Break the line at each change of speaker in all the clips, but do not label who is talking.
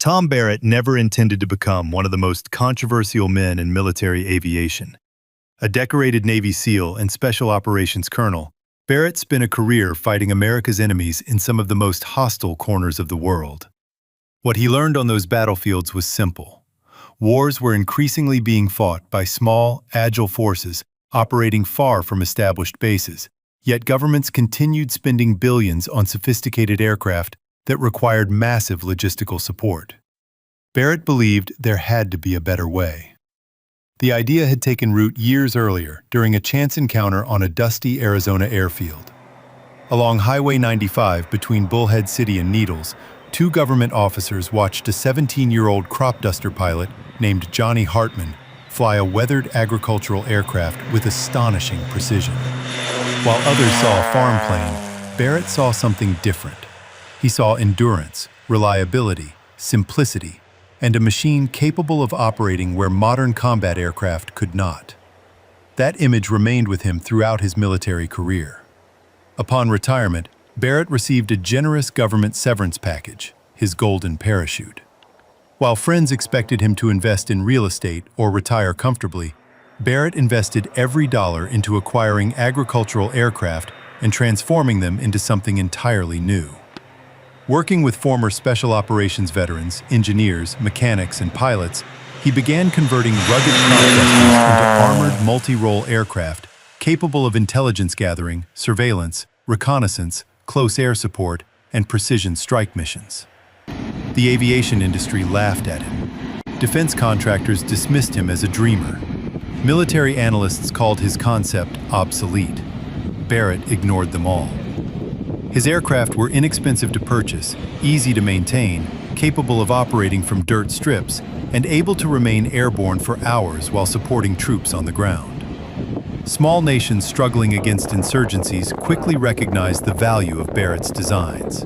Tom Barrett never intended to become one of the most controversial men in military aviation. A decorated Navy SEAL and Special Operations Colonel, Barrett spent a career fighting America's enemies in some of the most hostile corners of the world. What he learned on those battlefields was simple. Wars were increasingly being fought by small, agile forces operating far from established bases, yet governments continued spending billions on sophisticated aircraft that required massive logistical support. Barrett believed there had to be a better way. The idea had taken root years earlier during a chance encounter on a dusty Arizona airfield. Along Highway 95 between Bullhead City and Needles, two government officers watched a 17-year-old crop duster pilot named Johnny Hartman fly a weathered agricultural aircraft with astonishing precision. While others saw a farm plane, Barrett saw something different. He saw endurance, reliability, simplicity, and a machine capable of operating where modern combat aircraft could not. That image remained with him throughout his military career. Upon retirement, Barrett received a generous government severance package, his golden parachute. While friends expected him to invest in real estate or retire comfortably, Barrett invested every dollar into acquiring agricultural aircraft and transforming them into something entirely new. Working with former Special Operations veterans, engineers, mechanics, and pilots, he began converting rugged crop dusters into armored multi-role aircraft capable of intelligence gathering, surveillance, reconnaissance, close air support, and precision strike missions. The aviation industry laughed at him. Defense contractors dismissed him as a dreamer. Military analysts called his concept obsolete. Barrett ignored them all. His aircraft were inexpensive to purchase, easy to maintain, capable of operating from dirt strips, and able to remain airborne for hours while supporting troops on the ground. Small nations struggling against insurgencies quickly recognized the value of Barrett's designs.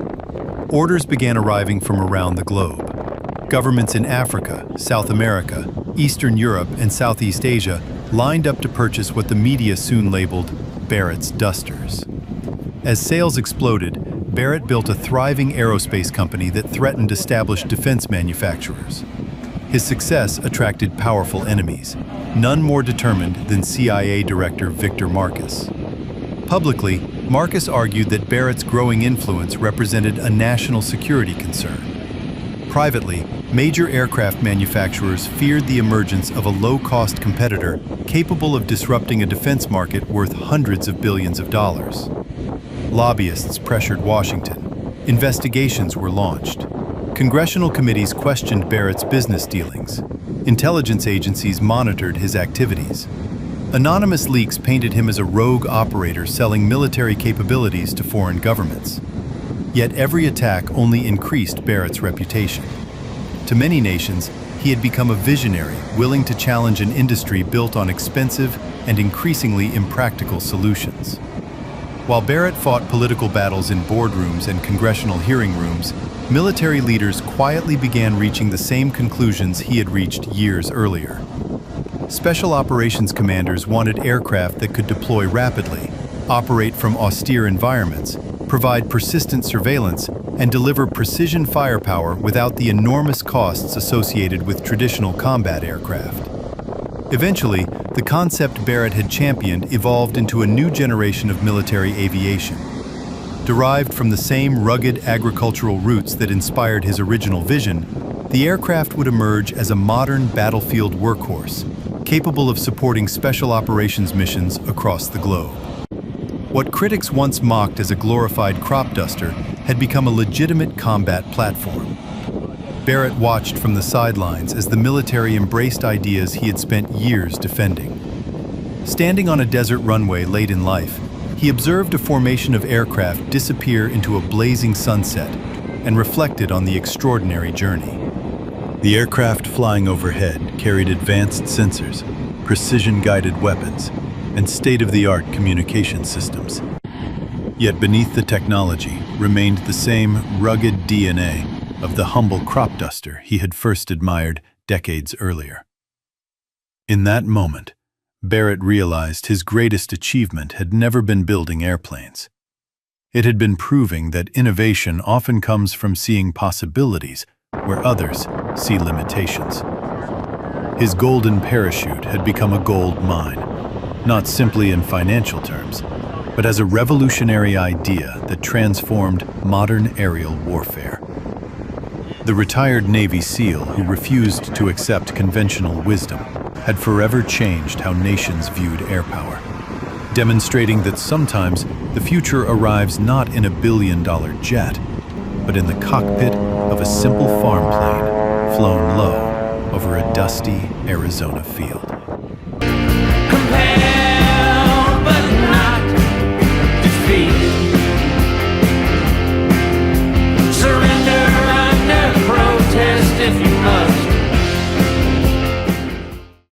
Orders began arriving from around the globe. Governments in Africa, South America, Eastern Europe, and Southeast Asia lined up to purchase what the media soon labeled Barrett's Dusters. As sales exploded, Barrett built a thriving aerospace company that threatened established defense manufacturers. His success attracted powerful enemies, none more determined than CIA Director Victor Marcus. Publicly, Marcus argued that Barrett's growing influence represented a national security concern. Privately, major aircraft manufacturers feared the emergence of a low-cost competitor capable of disrupting a defense market worth hundreds of billions of dollars. Lobbyists pressured Washington. Investigations were launched. Congressional committees questioned Barrett's business dealings. Intelligence agencies monitored his activities. Anonymous leaks painted him as a rogue operator selling military capabilities to foreign governments. Yet every attack only increased Barrett's reputation. To many nations, he had become a visionary, willing to challenge an industry built on expensive and increasingly impractical solutions. While Barrett fought political battles in boardrooms and congressional hearing rooms, military leaders quietly began reaching the same conclusions he had reached years earlier. Special operations commanders wanted aircraft that could deploy rapidly, operate from austere environments, provide persistent surveillance, and deliver precision firepower without the enormous costs associated with traditional combat aircraft. Eventually, the concept Barrett had championed evolved into a new generation of military aviation. Derived from the same rugged agricultural roots that inspired his original vision, the aircraft would emerge as a modern battlefield workhorse, capable of supporting special operations missions across the globe. What critics once mocked as a glorified crop duster had become a legitimate combat platform. Barrett watched from the sidelines as the military embraced ideas he had spent years defending. Standing on a desert runway late in life, he observed a formation of aircraft disappear into a blazing sunset and reflected on the extraordinary journey. The aircraft flying overhead carried advanced sensors, precision-guided weapons, and state-of-the-art communication systems. Yet beneath the technology remained the same rugged DNA of the humble crop duster he had first admired decades earlier. In that moment, Barrett realized his greatest achievement had never been building airplanes. It had been proving that innovation often comes from seeing possibilities where others see limitations. His golden parachute had become a gold mine, not simply in financial terms, but as a revolutionary idea that transformed modern aerial warfare. The retired Navy SEAL who refused to accept conventional wisdom had forever changed how nations viewed air power, demonstrating that sometimes the future arrives not in a billion-dollar jet, but in the cockpit of a simple farm plane flown low over a dusty Arizona field.